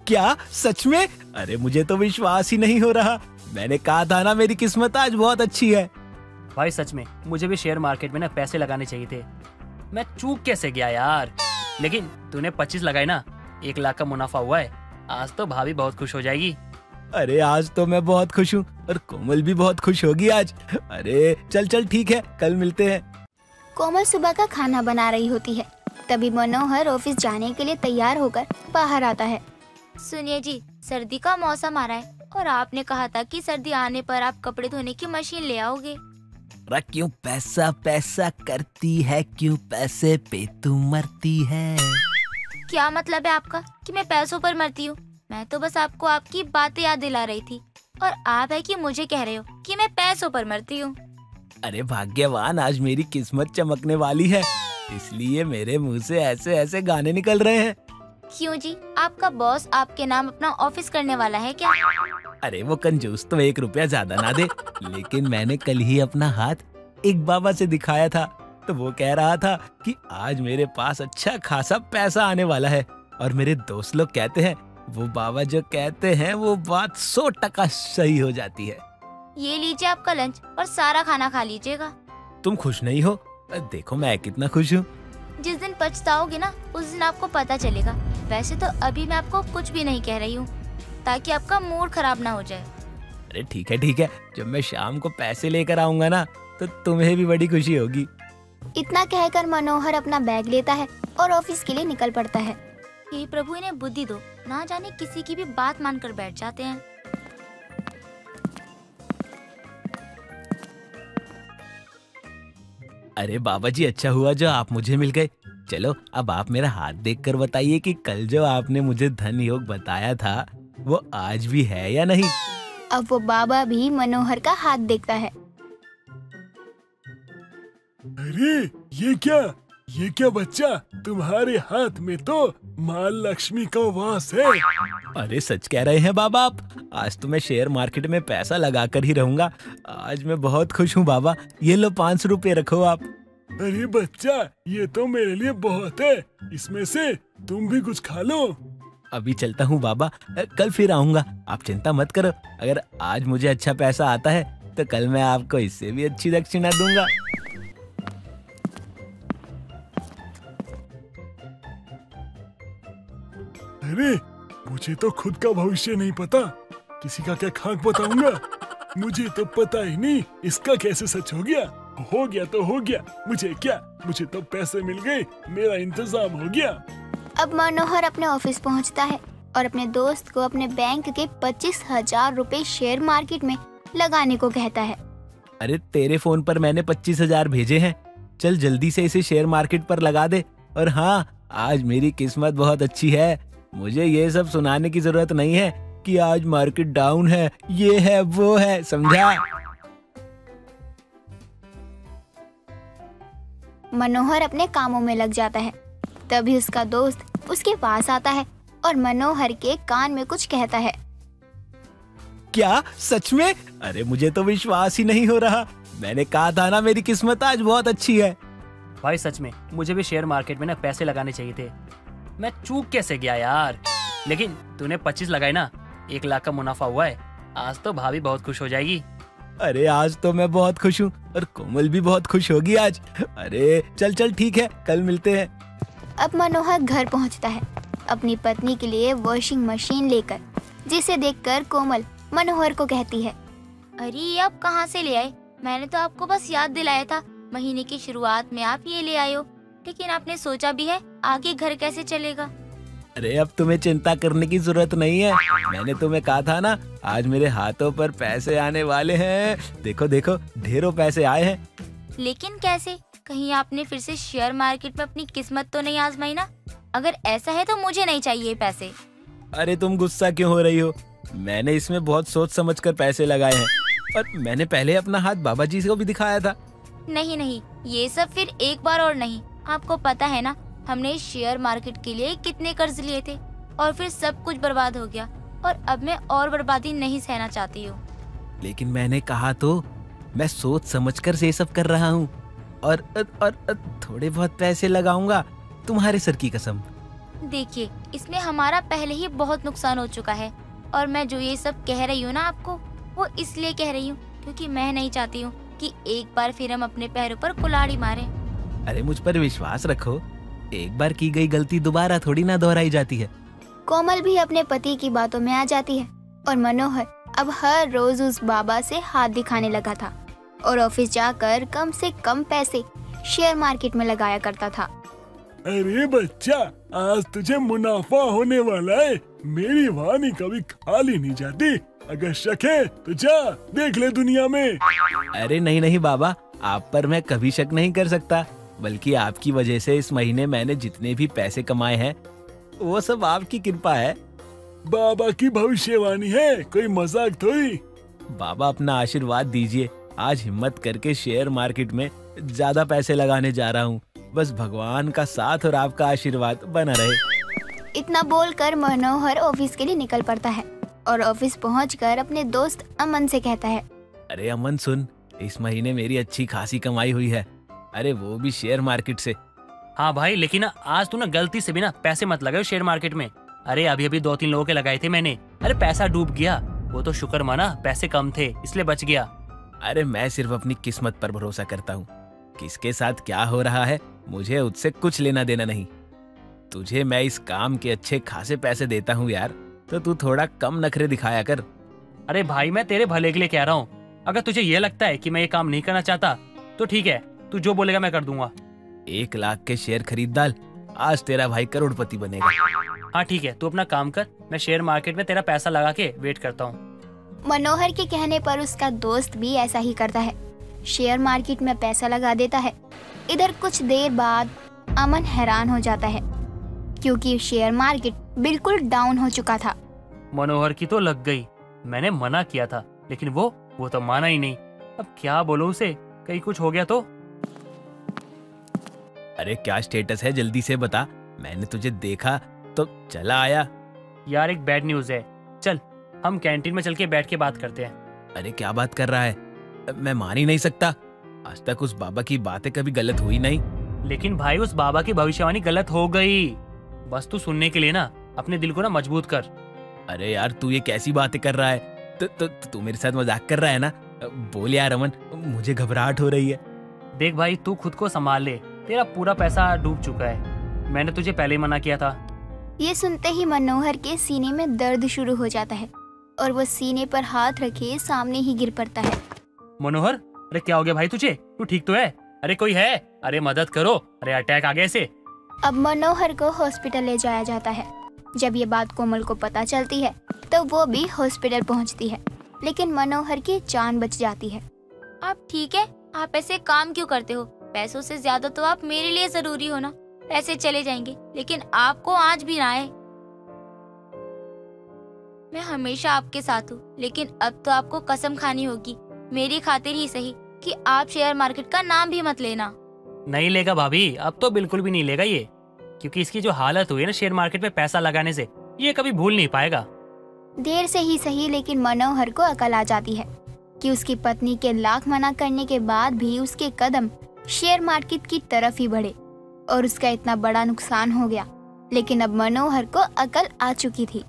क्या सच में? अरे मुझे तो विश्वास ही नहीं हो रहा। मैंने कहा था ना मेरी किस्मत आज बहुत अच्छी है। भाई सच में मुझे भी शेयर मार्केट में ना पैसे लगाने चाहिए थे। मैं चूक कैसे गया यार। लेकिन तूने 25 लगाए ना, 1 लाख का मुनाफा हुआ है। आज तो भाभी बहुत खुश हो जाएगी। अरे आज तो मैं बहुत खुश हूँ और कोमल भी बहुत खुश होगी आज। अरे चल चल ठीक है, कल मिलते हैं। कोमल सुबह का खाना बना रही होती है, तभी मनोहर ऑफिस जाने के लिए तैयार होकर बाहर आता है। सुनिए जी, सर्दी का मौसम आ रहा है और आपने कहा था कि सर्दी आने पर आप कपड़े धोने की मशीन ले आओगे। क्यों पैसा पैसा करती है, क्यों पैसे पे तू मरती है? क्या मतलब है आपका कि मैं पैसों पर मरती हूँ? मैं तो बस आपको आपकी बातें याद दिला रही थी और आप है कि मुझे कह रहे हो कि मैं पैसों पर मरती हूँ। अरे भाग्यवान, आज मेरी किस्मत चमकने वाली है, इसलिए मेरे मुंह से ऐसे ऐसे गाने निकल रहे हैं। क्यों जी, आपका बॉस आपके नाम अपना ऑफिस करने वाला है क्या? अरे वो कंजूस तो 1 रुपया ज्यादा ना दे, लेकिन मैंने कल ही अपना हाथ एक बाबा से दिखाया था, तो वो कह रहा था कि आज मेरे पास अच्छा खासा पैसा आने वाला है। और मेरे दोस्त लोग कहते हैं वो बाबा जो कहते हैं वो बात 100% सही हो जाती है। ये लीजिए आपका लंच और सारा खाना खा लीजिएगा। तुम खुश नहीं हो? देखो मैं कितना खुश हूँ। जिस दिन पछताओगे ना, उस दिन आपको पता चलेगा। वैसे तो अभी मैं आपको कुछ भी नहीं कह रही हूँ, ताकि आपका मूड खराब ना हो जाए। अरे ठीक है, जब मैं शाम को पैसे लेकर आऊंगा ना, तो तुम्हें भी बड़ी खुशी होगी। इतना कहकर मनोहर अपना बैग लेता है और ऑफिस के लिए निकल पड़ता है। हे प्रभु, इन्हें बुद्धि दो, ना जाने किसी की भी बात मानकर बैठ जाते हैं। अरे बाबा जी, अच्छा हुआ जो आप मुझे मिल गए। चलो अब आप मेरा हाथ देखकर बताइए कि कल जो आपने मुझे धन योग बताया था वो आज भी है या नहीं। अब वो बाबा भी मनोहर का हाथ देखता है। अरे ये क्या बच्चा, तुम्हारे हाथ में तो माँ लक्ष्मी का वास है। अरे सच कह रहे हैं बाबा आप। आज तो मैं शेयर मार्केट में पैसा लगा कर ही रहूंगा। आज मैं बहुत खुश हूँ बाबा। ये लो 500 रुपए रखो आप। अरे बच्चा, ये तो मेरे लिए बहुत है, इसमें से तुम भी कुछ खा लो। अभी चलता हूँ बाबा, कल फिर आऊंगा, आप चिंता मत करो। अगर आज मुझे अच्छा पैसा आता है तो कल मैं आपको इससे भी अच्छी दक्षिणा दूंगा। अरे मुझे तो खुद का भविष्य नहीं पता, किसी का क्या खाक बताऊंगा। मुझे तो पता ही नहीं इसका कैसे सच हो गया। हो गया तो हो गया, मुझे क्या, मुझे तो पैसे मिल गए, मेरा इंतजाम हो गया। अब मनोहर अपने ऑफिस पहुंचता है और अपने दोस्त को अपने बैंक के 25,000 रुपए शेयर मार्केट में लगाने को कहता है। अरे तेरे फोन पर मैंने 25,000 भेजे हैं, चल जल्दी से इसे शेयर मार्केट पर लगा दे। और हाँ, आज मेरी किस्मत बहुत अच्छी है, मुझे ये सब सुनाने की जरूरत नहीं है कि आज मार्केट डाउन है, ये है वो है, समझा? मनोहर अपने कामों में लग जाता है। तभी उसका दोस्त उसके पास आता है और मनोहर के कान में कुछ कहता है। क्या सच में? अरे मुझे तो विश्वास ही नहीं हो रहा। मैंने कहा था ना मेरी किस्मत आज बहुत अच्छी है। भाई सच में मुझे भी शेयर मार्केट में ना पैसे लगाने चाहिए थे। मैं चूक कैसे गया यार। लेकिन तूने 25 लगाए ना, 1 लाख का मुनाफा हुआ है। आज तो भाभी बहुत खुश हो जाएगी। अरे आज तो मैं बहुत खुश हूँ और कोमल भी बहुत खुश होगी आज। अरे चल चल ठीक है, कल मिलते हैं। अब मनोहर घर पहुंचता है अपनी पत्नी के लिए वॉशिंग मशीन लेकर, जिसे देखकर कोमल मनोहर को कहती है, अरे ये आप कहाँ से ले आए? मैंने तो आपको बस याद दिलाया था, महीने की शुरुआत में आप ये ले आए हो। लेकिन आपने सोचा भी है आगे घर कैसे चलेगा? अरे अब तुम्हें चिंता करने की जरूरत नहीं है, मैंने तुम्हें कहा था ना आज मेरे हाथों पर पैसे आने वाले हैं। देखो देखो ढेरों पैसे आए हैं। लेकिन कैसे? कहीं आपने फिर से शेयर मार्केट में अपनी किस्मत तो नहीं आजमाई ना? अगर ऐसा है तो मुझे नहीं चाहिए पैसे। अरे तुम गुस्सा क्यों हो रही हो? मैंने इसमें बहुत सोच समझकर पैसे लगाए हैं और मैंने पहले अपना हाथ बाबा जी को भी दिखाया था। नहीं नहीं, ये सब फिर एक बार और नहीं। आपको पता है ना हमने शेयर मार्केट के लिए कितने कर्ज लिए थे और फिर सब कुछ बर्बाद हो गया और अब मैं और बर्बादी नहीं सहना चाहती हूँ। लेकिन मैंने कहा तो मैं सोच समझकर ये सब कर रहा हूँ और थोड़े बहुत पैसे लगाऊंगा, तुम्हारे सर की कसम। देखिए, इसमें हमारा पहले ही बहुत नुकसान हो चुका है और मैं जो ये सब कह रही हूँ ना आपको, वो इसलिए कह रही हूँ क्योंकि मैं नहीं चाहती हूँ कि एक बार फिर हम अपने पैरों पर कुल्हाड़ी मारें। अरे मुझ पर विश्वास रखो, एक बार की गई गलती दोबारा थोड़ी ना दोहराई जाती है। कोमल भी अपने पति की बातों में आ जाती है और मनोहर अब हर रोज उस बाबा से हाथ दिखाने लगा था और ऑफिस जाकर कम से कम पैसे शेयर मार्केट में लगाया करता था। अरे बच्चा, आज तुझे मुनाफा होने वाला है। मेरी वाणी कभी खाली नहीं जाती। अगर शक है तो जा देख ले दुनिया में। अरे नहीं नहीं बाबा, आप पर मैं कभी शक नहीं कर सकता, बल्कि आपकी वजह से इस महीने मैंने जितने भी पैसे कमाए हैं वो सब आपकी कृपा है। बाबा की भविष्यवाणी है, कोई मजाक थोड़ी। बाबा अपना आशीर्वाद दीजिए, आज हिम्मत करके शेयर मार्केट में ज्यादा पैसे लगाने जा रहा हूँ। बस भगवान का साथ और आपका आशीर्वाद बना रहे। इतना बोलकर मनोहर ऑफिस के लिए निकल पड़ता है और ऑफिस पहुंचकर अपने दोस्त अमन से कहता है, अरे अमन सुन, इस महीने मेरी अच्छी खासी कमाई हुई है। अरे वो भी शेयर मार्केट से। हाँ भाई, लेकिन ना आज तू ना गलती से भी ना पैसे मत लगाओ शेयर मार्केट में। अरे अभी अभी 2-3 लोगों के लगाए थे मैंने। अरे पैसा डूब गया, वो तो शुक्र माना पैसे कम थे इसलिए बच गया। अरे मैं सिर्फ अपनी किस्मत पर भरोसा करता हूँ, किसके साथ क्या हो रहा है मुझे उससे कुछ लेना देना नहीं। तुझे मैं इस काम के अच्छे खासे पैसे देता हूँ यार, तो तू थोड़ा कम नखरे दिखाया कर। अरे भाई, मैं तेरे भले के लिए कह रहा हूँ। अगर तुझे ये लगता है कि मैं ये काम नहीं करना चाहता तो ठीक है, तू जो बोलेगा मैं कर दूंगा। 1 लाख के शेयर खरीद डाल, आज तेरा भाई करोड़पति बनेगा। हाँ ठीक है, तू अपना काम कर, मैं शेयर मार्केट में तेरा पैसा लगा के वेट करता हूँ। मनोहर के कहने पर उसका दोस्त भी ऐसा ही करता है, शेयर मार्केट में पैसा लगा देता है। इधर कुछ देर बाद अमन हैरान हो जाता है क्योंकि शेयर मार्केट बिल्कुल डाउन हो चुका था। मनोहर की तो लग गई, मैंने मना किया था लेकिन वो तो माना ही नहीं। अब क्या बोलूं उसे, कहीं कुछ हो गया तो। अरे क्या स्टेटस है, जल्दी से बता, मैंने तुझे देखा तो चला आया। यार एक बैड न्यूज है, चल हम कैंटीन में चल के बैठ के बात करते हैं। अरे क्या बात कर रहा है, मैं मान ही नहीं सकता। आज तक उस बाबा की बातें कभी गलत हुई नहीं। लेकिन भाई उस बाबा की भविष्यवाणी गलत हो गई। बस तू सुनने के लिए ना अपने दिल को ना मजबूत कर। अरे यार तू ये कैसी बातें कर रहा है, तू मेरे साथ मजाक कर रहा है ना। बोल यार अमन, मुझे घबराहट हो रही है। देख भाई, तू खुद को संभाल ले, तेरा पूरा पैसा डूब चुका है। मैंने तुझे पहले ही मना किया था। ये सुनते ही मनोहर के सीने में दर्द शुरू हो जाता है और वो सीने पर हाथ रखे सामने ही गिर पड़ता है। मनोहर, अरे क्या हो गया भाई तुझे, तू ठीक तो है? अरे कोई है, अरे मदद करो, अरे अटैक आ गया इसे। अब मनोहर को हॉस्पिटल ले जाया जाता है। जब ये बात कोमल को पता चलती है तो वो भी हॉस्पिटल पहुंचती है, लेकिन मनोहर की जान बच जाती है। आप ठीक है? आप ऐसे काम क्यों करते हो? पैसों से ज्यादा तो आप मेरे लिए जरूरी हो ना। पैसे चले जाएंगे लेकिन आपको आज भी ना आए। मैं हमेशा आपके साथ हूँ, लेकिन अब तो आपको कसम खानी होगी, मेरी खातिर ही सही, कि आप शेयर मार्केट का नाम भी मत लेना। नहीं लेगा भाभी, अब तो बिल्कुल भी नहीं लेगा ये, क्योंकि इसकी जो हालत हुई है ना शेयर मार्केट में पैसा लगाने से, ये कभी भूल नहीं पाएगा। देर से ही सही, लेकिन मनोहर को अकल आ जाती है कि उसकी पत्नी के लाख मना करने के बाद भी उसके कदम शेयर मार्केट की तरफ ही बढ़े और उसका इतना बड़ा नुकसान हो गया। लेकिन अब मनोहर को अकल आ चुकी थी।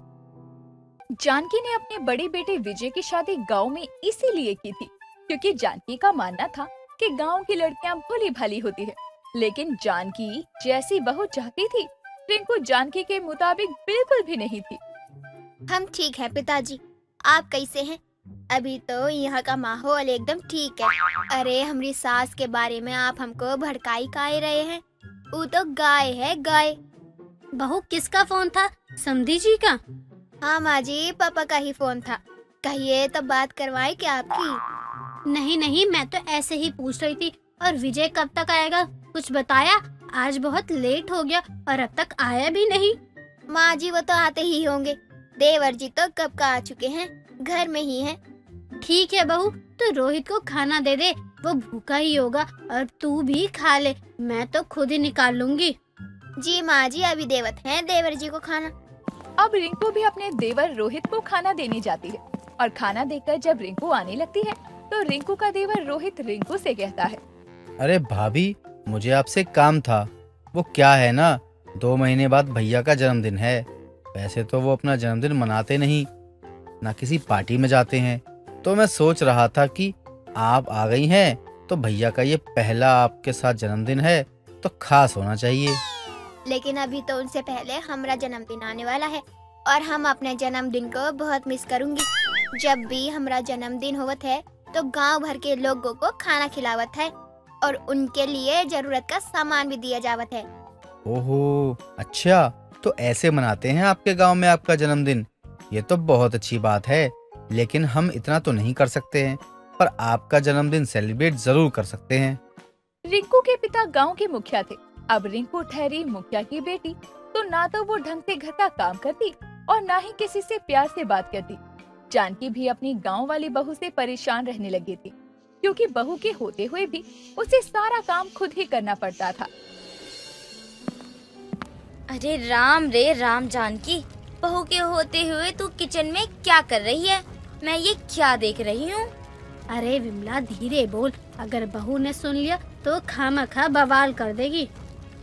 जानकी ने अपने बड़े बेटे विजय की शादी गांव में इसीलिए की थी क्योंकि जानकी का मानना था कि गांव की लड़कियां भोली भाली होती है। लेकिन जानकी जैसी बहू चाहती थी, रिंकू जानकी के मुताबिक बिल्कुल भी नहीं थी। हम ठीक है पिताजी, आप कैसे हैं? अभी तो यहाँ का माहौल एकदम ठीक है। अरे हमारी सास के बारे में आप हमको भड़काई काहे रहे हैं? वो तो गाय है गाय। बहू किसका फोन था? समधी जी का? हाँ माँ जी, पापा का ही फोन था। कहिए तो बात करवाए क्या आपकी? नहीं नहीं, मैं तो ऐसे ही पूछ रही थी। और विजय कब तक आएगा, कुछ बताया? आज बहुत लेट हो गया और अब तक आया भी नहीं। माँ जी वो तो आते ही होंगे, देवर जी तो कब का आ चुके हैं, घर में ही हैं। ठीक है बहू, तो रोहित को खाना दे दे, वो भूखा ही होगा, और तू भी खा ले, मैं तो खुद ही निकाल लूंगी। जी माँ जी, अभी देवत हैं देवर जी को खाना। अब रिंकू भी अपने देवर रोहित को खाना देने जाती है और खाना देकर जब रिंकू आने लगती है तो रिंकू का देवर रोहित रिंकू से कहता है, अरे भाभी, मुझे आपसे काम था। वो क्या है ना 2 महीने बाद भैया का जन्मदिन है। वैसे तो वो अपना जन्मदिन मनाते नहीं, ना किसी पार्टी में जाते हैं। तो मैं सोच रहा था कि आप आ गई हैं तो भैया का ये पहला आपके साथ जन्मदिन है तो खास होना चाहिए। लेकिन अभी तो उनसे पहले हमारा जन्मदिन आने वाला है और हम अपने जन्मदिन को बहुत मिस करूंगी। जब भी हमारा जन्मदिन होवत है तो गांव भर के लोगों को खाना खिलावत है और उनके लिए जरूरत का सामान भी दिया जावत है। ओहो, अच्छा, तो ऐसे मनाते हैं आपके गांव में आपका जन्मदिन। ये तो बहुत अच्छी बात है, लेकिन हम इतना तो नहीं कर सकते हैं, पर आपका जन्मदिन सेलिब्रेट जरूर कर सकते हैं। रिंकू के पिता गांव के मुखिया थे। अब रिंकू ठहरी मुखिया की बेटी, तो ना तो वो ढंग से घर का काम करती और ना ही किसी से प्यार से बात करती। जानकी भी अपनी गांव वाली बहू से परेशान रहने लगी थी, क्योंकि बहू के होते हुए भी उसे सारा काम खुद ही करना पड़ता था। अरे राम रे राम जानकी, बहू के होते हुए तू किचन में क्या कर रही है? मैं ये क्या देख रही हूँ? अरे विमला धीरे बोल, अगर बहू ने सुन लिया तो खामखा बवाल कर देगी।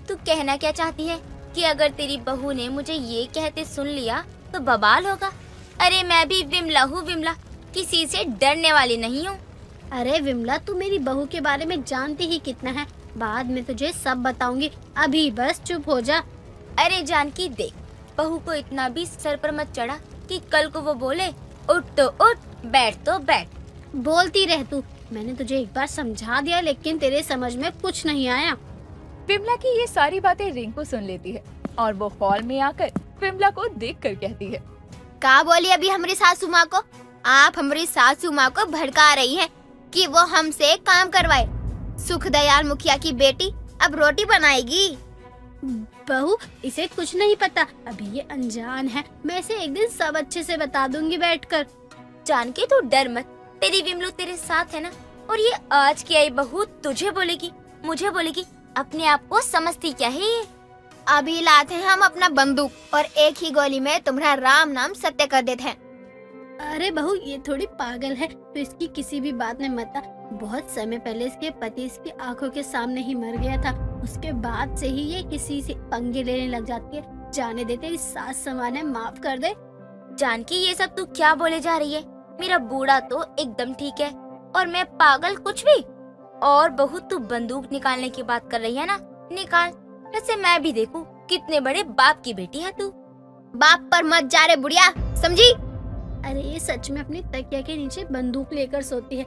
तू कहना क्या चाहती है कि अगर तेरी बहू ने मुझे ये कहते सुन लिया तो बवाल होगा? अरे मैं भी विमला हूँ विमला, किसी से डरने वाली नहीं हूँ। अरे विमला, तू मेरी बहू के बारे में जानती ही कितना है, बाद में तुझे सब बताऊंगी, अभी बस चुप हो जा। अरे जानकी देख, बहू को इतना भी सर पर मत चढ़ा कि कल को वो बोले उठ तो उठ, बैठ तो बैठ। बोलती रह तू, मैंने तुझे एक बार समझा दिया लेकिन तेरे समझ में कुछ नहीं आया। विमला की ये सारी बातें रिंकू सुन लेती है और वो हॉल में आकर विमला को देखकर कहती है, का बोली अभी हमारी सासू माँ को? आप हमारी सासू माँ को भड़का रही हैं कि वो हमसे काम करवाए। सुखदयाल मुखिया की बेटी अब रोटी बनाएगी। बहू, इसे कुछ नहीं पता, अभी ये अनजान है, मैं इसे एक दिन सब अच्छे से बता दूंगी बैठकर। जानकी तू डर मत, तेरी विमलू तेरे साथ है ना। और ये आज की आई बहू तुझे बोलेगी, मुझे बोलेगी, अपने आप को समझती क्या है ये? अभी लाते हैं हम अपना बंदूक और एक ही गोली में तुम्हारा राम नाम सत्य कर देते हैं। अरे बहू, ये थोड़ी पागल है, तो इसकी किसी भी बात में मत आ। बहुत समय पहले इसके पति इसकी आंखों के सामने ही मर गया था, उसके बाद से ही ये किसी से पंगे लेने लग जाती है। जाने दे, तेरी सास समान है, माफ कर दे। जानकी ये सब तू क्या बोले जा रही है? मेरा बूढ़ा तो एकदम ठीक है और मैं पागल कुछ भी। और बहू तू बंदूक निकालने की बात कर रही है ना, निकाल, वैसे मैं भी देखूं कितने बड़े बाप की बेटी है तू। बाप पर मत जा रे बुढ़िया, समझी? अरे ये सच में अपनी तकिया के नीचे बंदूक लेकर सोती है,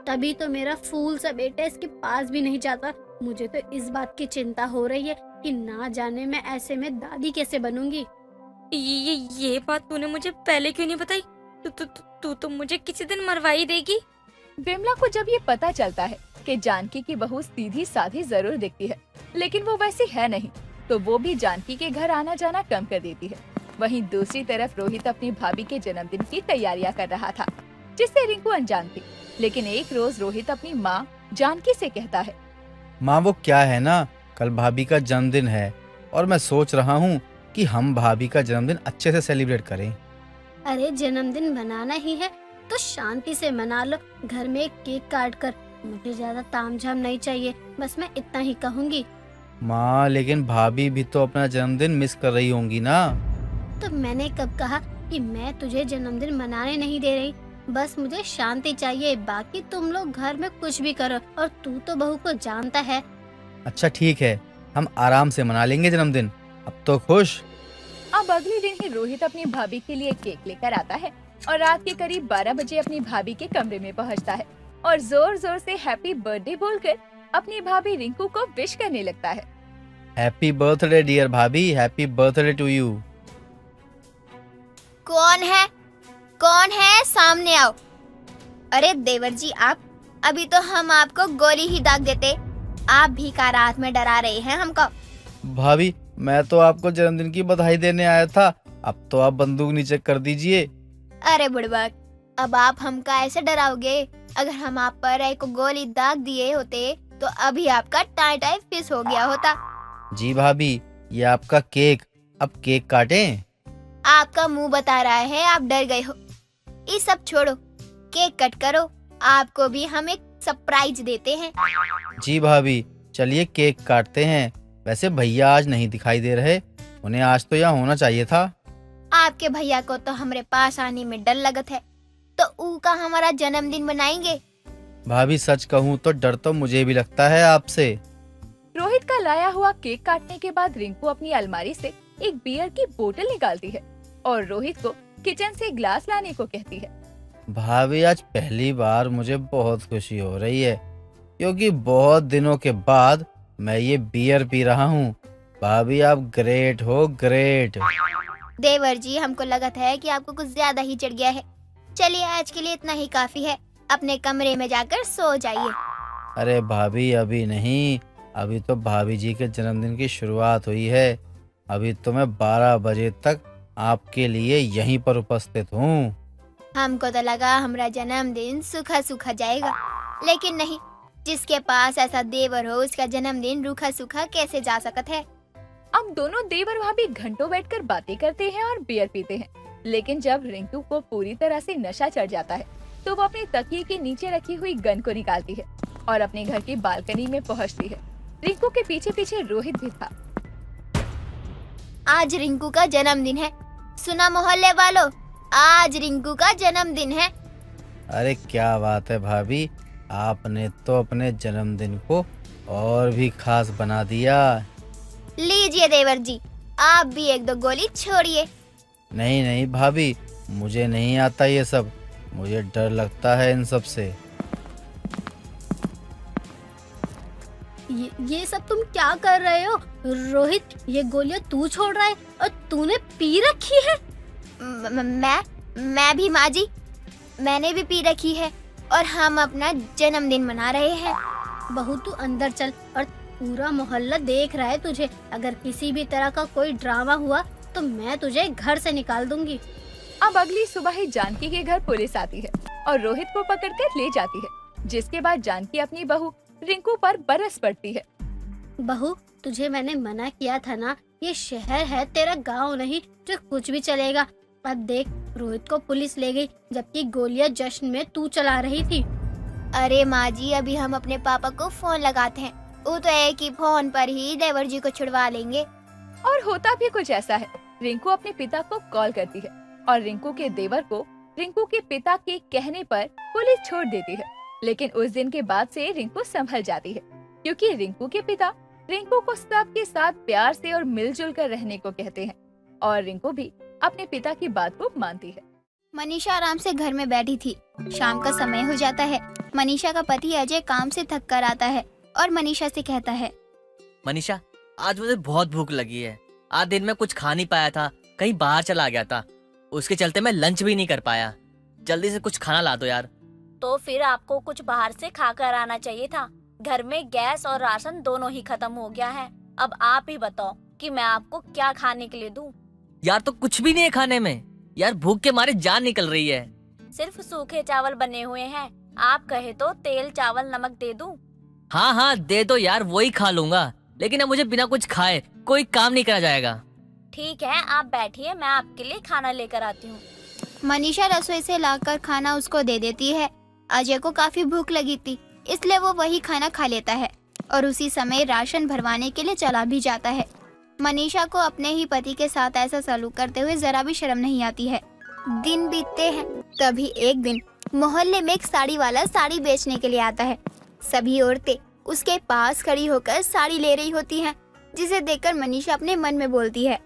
तभी तो मेरा फूल सा बेटा इसके पास भी नहीं जाता। मुझे तो इस बात की चिंता हो रही है कि ना जाने मैं ऐसे में दादी कैसे बनूंगी। ये बात तूने मुझे पहले क्यों नहीं बताई? तू तो मुझे किसी दिन मरवा ही देगी। विमला को जब ये पता चलता है कि जानकी की बहू सीधी साधी जरूर दिखती है, लेकिन वो वैसी है नहीं, तो वो भी जानकी के घर आना जाना कम कर देती है। वहीं दूसरी तरफ रोहित अपनी भाभी के जन्मदिन की तैयारियां कर रहा था, जिससे रिंकू अनजान थी। लेकिन एक रोज रोहित अपनी माँ जानकी से कहता है, माँ वो क्या है ना, कल भाभी का जन्मदिन है और मैं सोच रहा हूँ कि हम भाभी का जन्मदिन अच्छे से सेलिब्रेट करें। अरे जन्मदिन मनाना ही है तो शांति से मना लो, घर में एक केक काट कर। मुझे ज्यादा तामझाम नहीं चाहिए, बस मैं इतना ही कहूँगी। माँ लेकिन भाभी भी तो अपना जन्मदिन मिस कर रही होंगी ना। तो मैंने कब कहा कि मैं तुझे जन्मदिन मनाने नहीं दे रही? बस मुझे शांति चाहिए, बाकी तुम लोग घर में कुछ भी करो, और तू तो बहू को जानता है। अच्छा ठीक है, हम आराम से मना लेंगे जन्मदिन, अब तो खुश। अब अगले दिन ही रोहित अपनी भाभी के लिए केक लेकर आता है और रात के करीब 12 बजे अपनी भाभी के कमरे में पहुंचता है और जोर जोर से हैप्पी बर्थडे बोलकर अपनी भाभी रिंकू को विश करने लगता है। हैप्पी बर्थडे डियर भाभी, हैप्पी बर्थडे टू यू। कौन है? कौन है? सामने आओ। अरे देवर जी, आप अभी तो हम आपको गोली ही दाग देते, आप भी का रात में डरा रहे हैं हमको। भाभी मैं तो आपको जन्मदिन की बधाई देने आया था, अब तो आप बंदूक नीचे कर दीजिए। अरे बुड़बक, अब आप हमका ऐसे डराओगे? अगर हम आप पर एक गोली दाग दिए होते तो अभी आपका टाई टाई फिश हो गया होता। जी भाभी, ये आपका केक, अब केक काटें? आपका मुंह बता रहा है आप डर गए हो। ये सब छोड़ो, केक कट करो, आपको भी हम एक सरप्राइज देते हैं। जी भाभी, चलिए केक काटते हैं, वैसे भैया आज नहीं दिखाई दे रहे, उन्हें आज तो यहाँ होना चाहिए था। आपके भैया को तो हमारे पास आने में डर लगत है, तो ऊ का हमारा जन्मदिन बनाएंगे। भाभी सच कहूँ तो डर तो मुझे भी लगता है आपसे। रोहित का लाया हुआ केक काटने के बाद रिंकू अपनी अलमारी से एक बियर की बोतल निकालती है और रोहित को किचन से ग्लास लाने को कहती है। भाभी आज पहली बार मुझे बहुत खुशी हो रही है, क्योंकि बहुत दिनों के बाद मैं ये बियर पी रहा हूँ। भाभी आप ग्रेट हो, ग्रेट। देवर जी, हमको लगता है कि आपको कुछ ज्यादा ही चढ़ गया है। चलिए आज के लिए इतना ही काफी है, अपने कमरे में जाकर सो जाइए। अरे भाभी अभी नहीं, अभी तो भाभी जी के जन्मदिन की शुरुआत हुई है। अभी तो मैं 12 बजे तक आपके लिए यहीं पर उपस्थित हूँ। हमको तो लगा हमारा जन्मदिन सूखा सूखा जाएगा, लेकिन नहीं, जिसके पास ऐसा देवर हो उसका जन्मदिन रूखा सूखा कैसे जा सकता है। अब दोनों देवर भाभी घंटों बैठकर बातें करते हैं और बियर पीते हैं। लेकिन जब रिंकू को पूरी तरह से नशा चढ़ जाता है तो वो अपने तकिए के नीचे रखी हुई गन को निकालती है और अपने घर की बालकनी में पहुंचती है। रिंकू के पीछे पीछे रोहित भी था। आज रिंकू का जन्मदिन है, सुना मोहल्ले वालों, आज रिंकू का जन्मदिन है। अरे क्या बात है भाभी, आपने तो अपने जन्मदिन को और भी खास बना दिया। लीजिए देवर जी, आप भी एक दो गोली छोड़िए। नहीं नहीं भाभी, मुझे नहीं आता ये सब, मुझे डर लगता है इन सब से। ये सब तुम क्या कर रहे हो रोहित? ये गोलियां तू छोड़ रहा है और तूने पी रखी है। मैं भी माँ जी, मैंने भी पी रखी है और हम अपना जन्मदिन मना रहे हैं। बहू तू अंदर चल, और पूरा मोहल्ला देख रहा है तुझे। अगर किसी भी तरह का कोई ड्रामा हुआ तो मैं तुझे घर से निकाल दूंगी। अब अगली सुबह ही जानकी के घर पुलिस आती है और रोहित को पकड़कर ले जाती है, जिसके बाद जानकी अपनी बहू रिंकू पर बरस पड़ती है। बहू, तुझे मैंने मना किया था ना, ये शहर है तेरा गांव नहीं जो कुछ भी चलेगा। अब देख, रोहित को पुलिस ले गई जबकि गोलियां जश्न में तू चला रही थी। अरे माँ जी, अभी हम अपने पापा को फोन लगाते हैं, वो तो एक ही फोन पर ही देवर जी को छुड़वा लेंगे। और होता भी कुछ ऐसा है। रिंकू अपने पिता को कॉल करती है और रिंकू के देवर को रिंकू के पिता के कहने पर पुलिस छोड़ देती है। लेकिन उस दिन के बाद से रिंकू संभल जाती है, क्योंकि रिंकू के पिता रिंकू को सबके साथ प्यार से और मिलजुल कर रहने को कहते हैं और रिंकू भी अपने पिता की बात को मानती है। मनीषा आराम से घर में बैठी थी। शाम का समय हो जाता है। मनीषा का पति अजय काम से थक कर आता है और मनीषा से कहता है, मनीषा, आज मुझे बहुत भूख लगी है। आज दिन में कुछ खा नहीं पाया था, कहीं बाहर चला गया था, उसके चलते मैं लंच भी नहीं कर पाया। जल्दी से कुछ खाना ला दो यार। तो फिर आपको कुछ बाहर से खा कर आना चाहिए था। घर में गैस और राशन दोनों ही खत्म हो गया है। अब आप ही बताओ कि मैं आपको क्या खाने के लिए दूं? यार तो कुछ भी नहीं है खाने में यार, भूख के मारे जान निकल रही है। सिर्फ सूखे चावल बने हुए हैं, आप कहे तो तेल चावल नमक दे दूं? हाँ हाँ दे दो यार, वही खा लूंगा, लेकिन अब मुझे बिना कुछ खाए कोई काम नहीं करा जाएगा। ठीक है, आप बैठिए, मैं आपके लिए खाना लेकर आती हूँ। मनीषा रसोई से लाकर खाना उसको दे देती है। अजय को काफी भूख लगी थी, इसलिए वो वही खाना खा लेता है और उसी समय राशन भरवाने के लिए चला भी जाता है। मनीषा को अपने ही पति के साथ ऐसा सलूक करते हुए जरा भी शर्म नहीं आती है। दिन बीतते हैं, तभी एक दिन मोहल्ले में एक साड़ी वाला साड़ी बेचने के लिए आता है। सभी औरतें उसके पास खड़ी होकर साड़ी ले रही होती हैं, जिसे देखकर मनीषा अपने मन में बोलती है,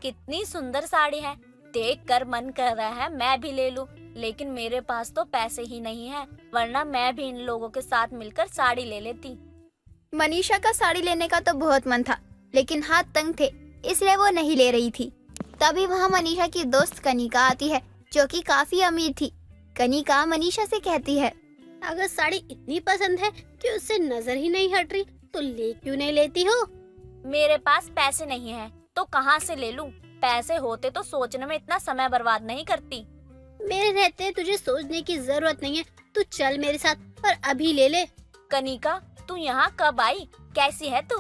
कितनी सुंदर साड़ी है, देखकर मन कर रहा है मैं भी ले लूं, लेकिन मेरे पास तो पैसे ही नहीं है, वरना मैं भी इन लोगों के साथ मिलकर साड़ी ले लेती। मनीषा का साड़ी लेने का तो बहुत मन था, लेकिन हाथ तंग थे, इसलिए वो नहीं ले रही थी। तभी वहाँ मनीषा की दोस्त कनिका आती है, जो कि काफी अमीर थी। कनिका मनीषा से कहती है, अगर साड़ी इतनी पसंद है कि उससे नजर ही नहीं हट रही तो ले क्यों नहीं लेती हो? मेरे पास पैसे नहीं है तो कहाँ से ले लूं? पैसे होते तो सोचने में इतना समय बर्बाद नहीं करती। मेरे रहते तुझे सोचने की जरूरत नहीं है, तू चल मेरे साथ और अभी ले ले। कनिका, तू यहाँ कब आई? कैसी है तू?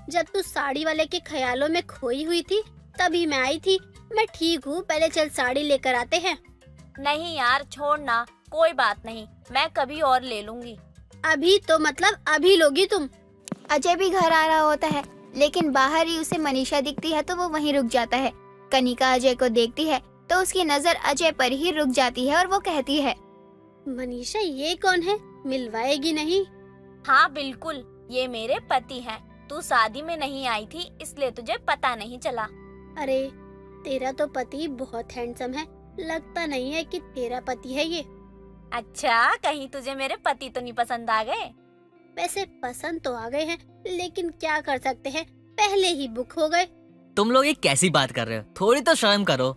जब तू साड़ी वाले के ख्यालों में खोई हुई थी तभी मैं आई थी। मैं ठीक हूँ, पहले चल साड़ी लेकर आते हैं। नहीं यार, छोड़ ना, कोई बात नहीं, मैं कभी और ले लूंगी। अभी तो मतलब अभी लोगी तुम? अजय भी घर आ रहा होता है, लेकिन बाहर ही उसे मनीषा दिखती है तो वो वहीं रुक जाता है। कनिका अजय को देखती है तो उसकी नजर अजय पर ही रुक जाती है और वो कहती है, मनीषा ये कौन है, मिलवाएगी नहीं? हाँ बिल्कुल, ये मेरे पति हैं। तू शादी में नहीं आई थी इसलिए तुझे पता नहीं चला। अरे तेरा तो पति बहुत हैंडसम है, लगता नहीं है कि तेरा पति है ये। अच्छा, कहीं तुझे मेरे पति तो नहीं पसंद आ गए? वैसे पसंद तो आ गए हैं, लेकिन क्या कर सकते हैं, पहले ही बुक हो गए। तुम लोग ये कैसी बात कर रहे हो? थोड़ी तो शर्म करो।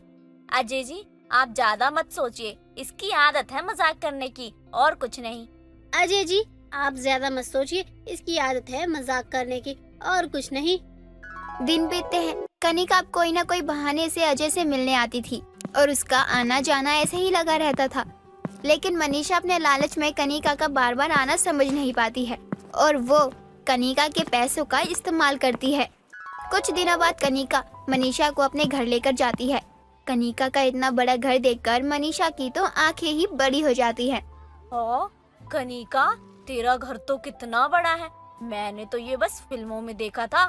अजय जी, आप ज्यादा मत सोचिए, इसकी आदत है मजाक करने की और कुछ नहीं। अजय जी आप ज्यादा मत सोचिए, इसकी आदत है मजाक करने की और कुछ नहीं। दिन बीतते हैं। कनिका कोई ना कोई बहाने से अजय से मिलने आती थी और उसका आना जाना ऐसे ही लगा रहता था। लेकिन मनीषा अपने लालच में कनिका का बार बार आना समझ नहीं पाती है और वो कनिका के पैसों का इस्तेमाल करती है। कुछ दिनों बाद कनिका मनीषा को अपने घर लेकर जाती है। कनिका का इतना बड़ा घर देखकर मनीषा की तो आंखें ही बड़ी हो जाती हैं। ओ, कनिका, तेरा घर तो कितना बड़ा है। मैंने तो ये बस फिल्मों में देखा था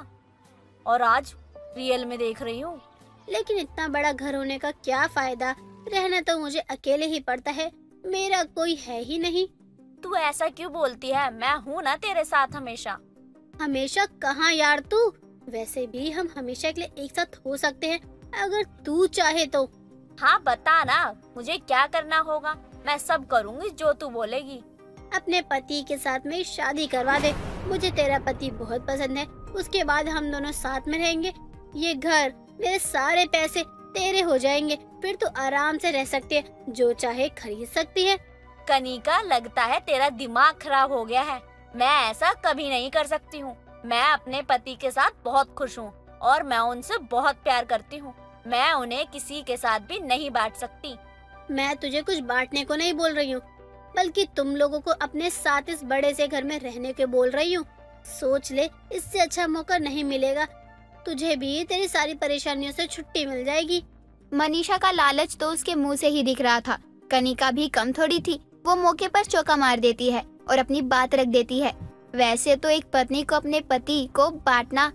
और आज रियल में देख रही हूँ। लेकिन इतना बड़ा घर होने का क्या फायदा, रहना तो मुझे अकेले ही पड़ता है, मेरा कोई है ही नहीं। तू ऐसा क्यों बोलती है, मैं हूँ ना तेरे साथ हमेशा। हमेशा कहाँ यार तू, वैसे भी हम हमेशा के लिए एक साथ हो सकते हैं अगर तू चाहे तो। हाँ बता ना, मुझे क्या करना होगा, मैं सब करूँगी जो तू बोलेगी। अपने पति के साथ में शादी करवा दे, मुझे तेरा पति बहुत पसंद है, उसके बाद हम दोनों साथ में रहेंगे। ये घर, मेरे सारे पैसे तेरे हो जाएंगे, फिर तू आराम से रह सकती है, जो चाहे खरीद सकती है। कनिका, लगता है तेरा दिमाग खराब हो गया है। मैं ऐसा कभी नहीं कर सकती हूँ। मैं अपने पति के साथ बहुत खुश हूँ और मैं उनसे बहुत प्यार करती हूँ। मैं उन्हें किसी के साथ भी नहीं बांट सकती। मैं तुझे कुछ बांटने को नहीं बोल रही हूँ, बल्कि तुम लोगों को अपने साथ इस बड़े से घर में रहने के बोल रही हूँ। सोच ले, इससे अच्छा मौका नहीं मिलेगा। तुझे भी तेरी सारी परेशानियों से छुट्टी मिल जाएगी। मनीषा का लालच तो उसके मुंह से ही दिख रहा था। कनिका भी कम थोड़ी थी, वो मौके पर चौका मार देती है और अपनी बात रख देती है। वैसे तो एक पत्नी को अपने पति को बांटना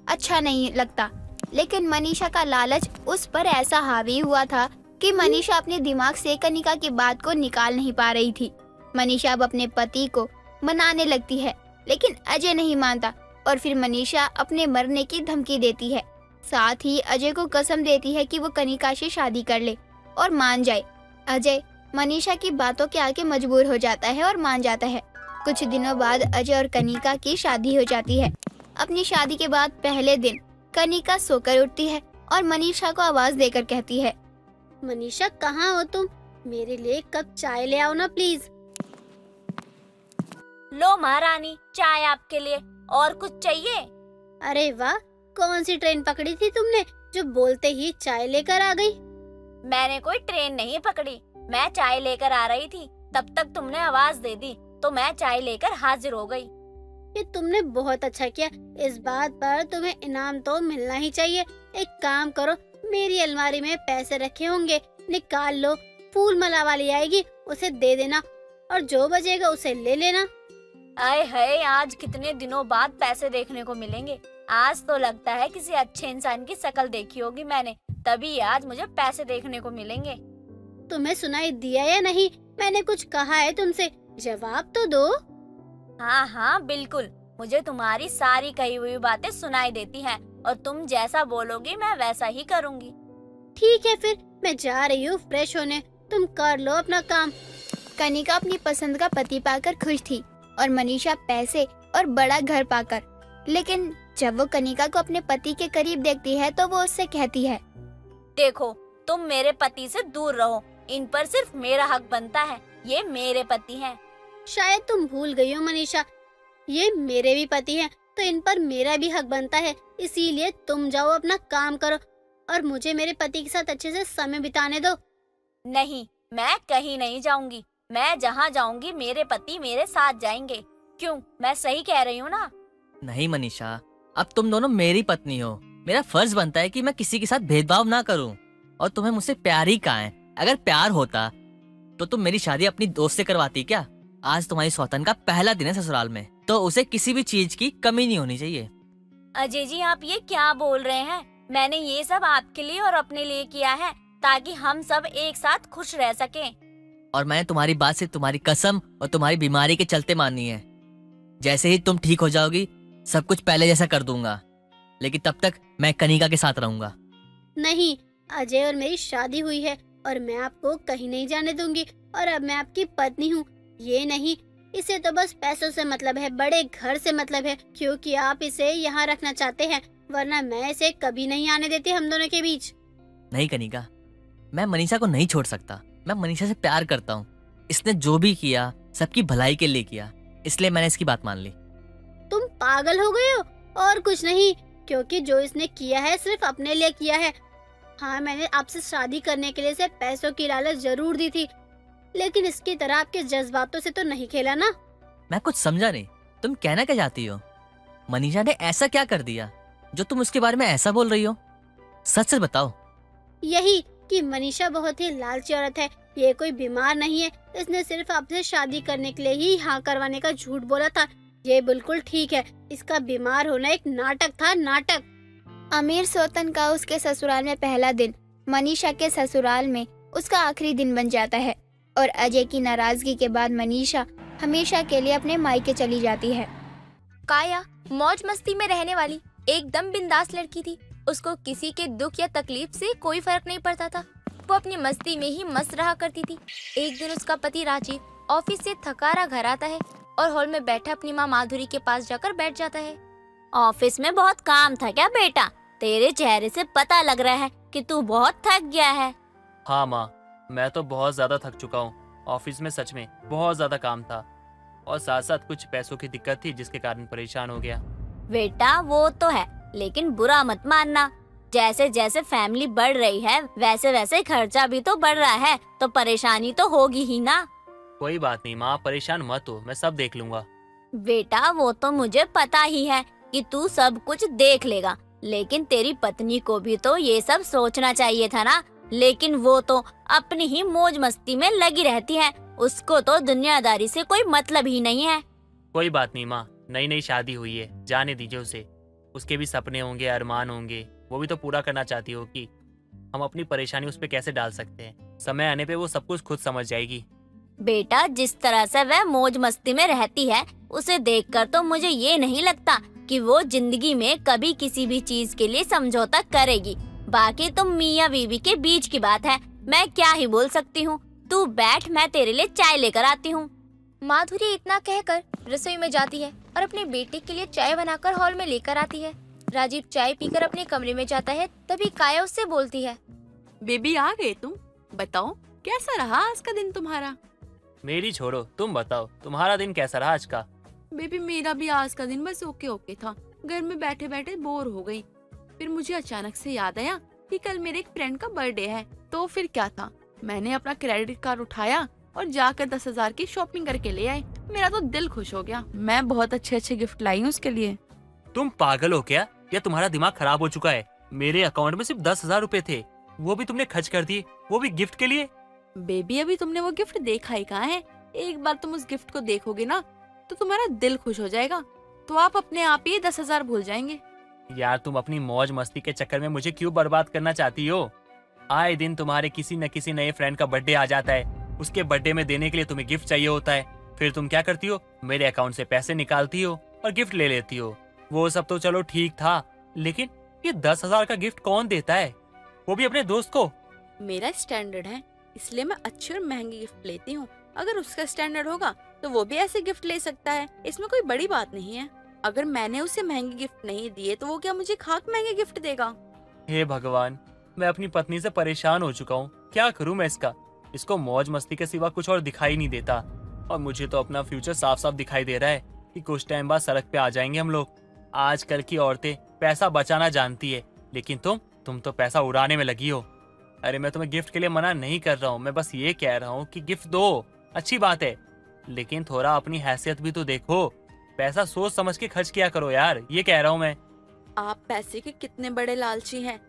अच्छा नहीं लगता, लेकिन मनीषा का लालच उस पर ऐसा हावी हुआ था कि मनीषा अपने दिमाग से कनिका की बात को निकाल नहीं पा रही थी। मनीषा अब अपने पति को मनाने लगती है, लेकिन अजय नहीं मानता और फिर मनीषा अपने मरने की धमकी देती है। साथ ही अजय को कसम देती है कि वो कनिका से शादी कर ले और मान जाए। अजय मनीषा की बातों के आगे मजबूर हो जाता है और मान जाता है। कुछ दिनों बाद अजय और कनिका की शादी हो जाती है। अपनी शादी के बाद पहले दिन कनिका सोकर उठती है और मनीषा को आवाज देकर कहती है, मनीषा कहाँ हो तुम, मेरे लिए कप चाय ले आओ ना प्लीज। लो महारानी, चाय आपके लिए। और कुछ चाहिए? अरे वाह, कौन सी ट्रेन पकड़ी थी तुमने जो बोलते ही चाय लेकर आ गई? मैंने कोई ट्रेन नहीं पकड़ी, मैं चाय लेकर आ रही थी, तब तक तुमने आवाज दे दी तो मैं चाय लेकर हाजिर हो गई। ये तुमने बहुत अच्छा किया, इस बात पर तुम्हें इनाम तो मिलना ही चाहिए। एक काम करो, मेरी अलमारी में पैसे रखे होंगे, निकाल लो, फूल माला वाली आएगी उसे दे देना और जो बचेगा उसे ले लेना। आए हाय, आज कितने दिनों बाद पैसे देखने को मिलेंगे। आज तो लगता है किसी अच्छे इंसान की शक्ल देखी होगी मैंने, तभी आज मुझे पैसे देखने को मिलेंगे। तुम्हें सुनाई दिया या नहीं, मैंने कुछ कहा है तुमसे, जवाब तो दो। हाँ हाँ बिल्कुल, मुझे तुम्हारी सारी कही हुई बातें सुनाई देती हैं और तुम जैसा बोलोगी मैं वैसा ही करूँगी। ठीक है फिर मैं जा रही हूँ फ्रेश होने, तुम कर लो अपना काम। कनिका अपनी पसंद का पति पाकर खुश थी और मनीषा पैसे और बड़ा घर पाकर। लेकिन जब वो कनिका को अपने पति के करीब देखती है तो वो उससे कहती है, देखो तुम मेरे पति से दूर रहो, इन पर सिर्फ मेरा हक बनता है, ये मेरे पति हैं। शायद तुम भूल गई हो मनीषा, ये मेरे भी पति हैं, तो इन पर मेरा भी हक बनता है। इसीलिए तुम जाओ अपना काम करो और मुझे मेरे पति के साथ अच्छे से समय बिताने दो। नहीं, मैं कहीं नहीं जाऊंगी, मैं जहाँ जाऊंगी मेरे पति मेरे साथ जाएंगे। क्यों, मैं सही कह रही हूँ ना? नहीं मनीषा, अब तुम दोनों मेरी पत्नी हो, मेरा फर्ज बनता है कि मैं किसी के साथ भेदभाव ना करूं। और तुम्हें मुझसे प्यार ही कहाँ है? अगर प्यार होता तो तुम मेरी शादी अपनी दोस्त से करवाती क्या? आज तुम्हारी सौतन का पहला दिन है ससुराल में, तो उसे किसी भी चीज की कमी नहीं होनी चाहिए। अजय जी, आप ये क्या बोल रहे हैं? मैंने ये सब आपके लिए और अपने लिए किया है ताकि हम सब एक साथ खुश रह सकें। और मैंने तुम्हारी बात से तुम्हारी कसम और तुम्हारी बीमारी के चलते मानी है। जैसे ही तुम ठीक हो जाओगी सब कुछ पहले जैसा कर दूंगा, लेकिन तब तक मैं कनिका के साथ रहूंगा। नहीं, अजय और मेरी शादी हुई है और मैं आपको कहीं नहीं जाने दूंगी। और अब मैं आपकी पत्नी हूँ। ये नहीं, इसे तो बस पैसों से मतलब है, बड़े घर से मतलब है, क्योंकि आप इसे यहाँ रखना चाहते हैं, वरना मैं इसे कभी नहीं आने देती हम दोनों के बीच। नहीं कनिका, मैं मनीषा को नहीं छोड़ सकता। मैं मनीषा से प्यार करता हूँ। इसने जो भी किया सबकी भलाई के लिए किया, इसलिए मैंने इसकी बात मान ली। तुम पागल हो गए हो? और कुछ नहीं, क्योंकि जो इसने किया है सिर्फ अपने लिए किया है। हाँ, मैंने आपसे शादी करने के लिए इसे पैसों की लालच जरूर दी थी, लेकिन इसकी तरह आपके जज्बातों से तो नहीं खेला ना। मैं कुछ समझा नहीं, तुम कहना क्या चाहती हो? मनीषा ने ऐसा क्या कर दिया जो तुम उसके बारे में ऐसा बोल रही हो? सच सच बताओ। यही कि मनीषा बहुत ही लालची औरत है। ये कोई बीमार नहीं है। इसने सिर्फ आपसे शादी करने के लिए ही हाँ करवाने का झूठ बोला था। ये बिल्कुल ठीक है। इसका बीमार होना एक नाटक था, नाटक। अमीर सोतन का उसके ससुराल में पहला दिन मनीषा के ससुराल में उसका आखिरी दिन बन जाता है और अजय की नाराजगी के बाद मनीषा हमेशा के लिए अपने मायके चली जाती है। काया मौज मस्ती में रहने वाली एकदम बिंदास लड़की थी। उसको किसी के दुख या तकलीफ से कोई फर्क नहीं पड़ता था। वो अपनी मस्ती में ही मस्त रहा करती थी। एक दिन उसका पति राजीव ऑफिस से थकारा घर आता है और हॉल में बैठा अपनी माँ माधुरी के पास जाकर बैठ जाता है। ऑफिस में बहुत काम था क्या बेटा? तेरे चेहरे से पता लग रहा है कि तू बहुत थक गया है। हाँ माँ, मैं तो बहुत ज्यादा थक चुका हूँ। ऑफिस में सच में बहुत ज्यादा काम था और साथ साथ कुछ पैसों की दिक्कत थी जिसके कारण परेशान हो गया। बेटा वो तो है, लेकिन बुरा मत मानना। जैसे जैसे फैमिली बढ़ रही है वैसे वैसे खर्चा भी तो बढ़ रहा है, तो परेशानी तो होगी ही ना। कोई बात नहीं माँ, परेशान मत हो, मैं सब देख लूंगा। बेटा वो तो मुझे पता ही है कि तू सब कुछ देख लेगा, लेकिन तेरी पत्नी को भी तो ये सब सोचना चाहिए था ना। लेकिन वो तो अपनी ही मौज मस्ती में लगी रहती है। उसको तो दुनियादारी से कोई मतलब ही नहीं है। कोई बात नहीं माँ, नई नई शादी हुई है, जाने दीजिए उसे। उसके भी सपने होंगे, अरमान होंगे, वो भी तो पूरा करना चाहती हो कि हम अपनी परेशानी उस पे कैसे डाल सकते हैं। समय आने पे वो सब कुछ खुद समझ जाएगी। बेटा जिस तरह से वह मौज मस्ती में रहती है उसे देखकर तो मुझे ये नहीं लगता कि वो जिंदगी में कभी किसी भी चीज के लिए समझौता करेगी। बाकी तुम मियाँ बीवी के बीच की बात है, मैं क्या ही बोल सकती हूँ। तू बैठ, मैं तेरे लिए चाय लेकर आती हूँ। माधुरी इतना कहकर रसोई में जाती है और अपने बेटे के लिए चाय बनाकर हॉल में लेकर आती है। राजीव चाय पीकर अपने कमरे में जाता है, तभी काया उससे बोलती है, बेबी आ गए तुम? बताओ कैसा रहा आज का दिन तुम्हारा? मेरी छोड़ो, तुम बताओ तुम्हारा दिन कैसा रहा आज का? बेबी मेरा भी आज का दिन बस ओके ओके था। घर में बैठे बैठे बोर हो गई। फिर मुझे अचानक से याद आया कि कल मेरे एक फ्रेंड का बर्थडे है। तो फिर क्या था, मैंने अपना क्रेडिट कार्ड उठाया और जाकर 10,000 की शॉपिंग करके ले आई। मेरा तो दिल खुश हो गया। मैं बहुत अच्छे अच्छे गिफ्ट लाई हूँ उसके लिए। तुम पागल हो क्या या तुम्हारा दिमाग खराब हो चुका है? मेरे अकाउंट में सिर्फ 10,000 रुपए थे, वो भी तुमने खर्च कर दिए, वो भी गिफ्ट के लिए। बेबी अभी तुमने वो गिफ्ट देखा ही कहाँ है? एक बार तुम उस गिफ्ट को देखोगे ना तो तुम्हारा दिल खुश हो जाएगा, तो आप अपने आप ही 10,000 भूल जाएंगे। यार तुम अपनी मौज मस्ती के चक्कर में मुझे क्यों बर्बाद करना चाहती हो? आए दिन तुम्हारे किसी न किसी नए फ्रेंड का बर्थडे आ जाता है, उसके बर्थडे में देने के लिए तुम्हें गिफ्ट चाहिए होता है। फिर तुम क्या करती हो, मेरे अकाउंट से पैसे निकालती हो और गिफ्ट ले लेती हो। वो सब तो चलो ठीक था, लेकिन ये 10,000 का गिफ्ट कौन देता है, वो भी अपने दोस्त को? मेरा स्टैंडर्ड है इसलिए मैं अच्छे और महंगे गिफ्ट लेती हूँ। अगर उसका स्टैंडर्ड होगा तो वो भी ऐसे गिफ्ट ले सकता है, इसमें कोई बड़ी बात नहीं है। अगर मैंने उसे महंगे गिफ्ट नहीं दिए तो वो क्या मुझे खाक महंगे गिफ्ट देगा? हे भगवान, मैं अपनी पत्नी से परेशान हो चुका हूँ। क्या करूँ मैं इसका? इसको मौज मस्ती के सिवा कुछ और दिखाई नहीं देता और मुझे तो अपना फ्यूचर साफ साफ दिखाई दे रहा है कि कुछ टाइम बाद सड़क पे आ जाएंगे हम लोग। आजकल की औरतें पैसा बचाना जानती है, लेकिन तुम तो पैसा उड़ाने में लगी हो। अरे मैं तुम्हें गिफ्ट के लिए मना नहीं कर रहा हूँ, मैं बस ये कह रहा हूँ कि गिफ्ट दो, अच्छी बात है, लेकिन थोड़ा अपनी हैसियत भी तो देखो। पैसा सोच समझ के खर्च किया करो यार, ये कह रहा हूँ मैं। आप पैसे के कितने बड़े लालची हैं।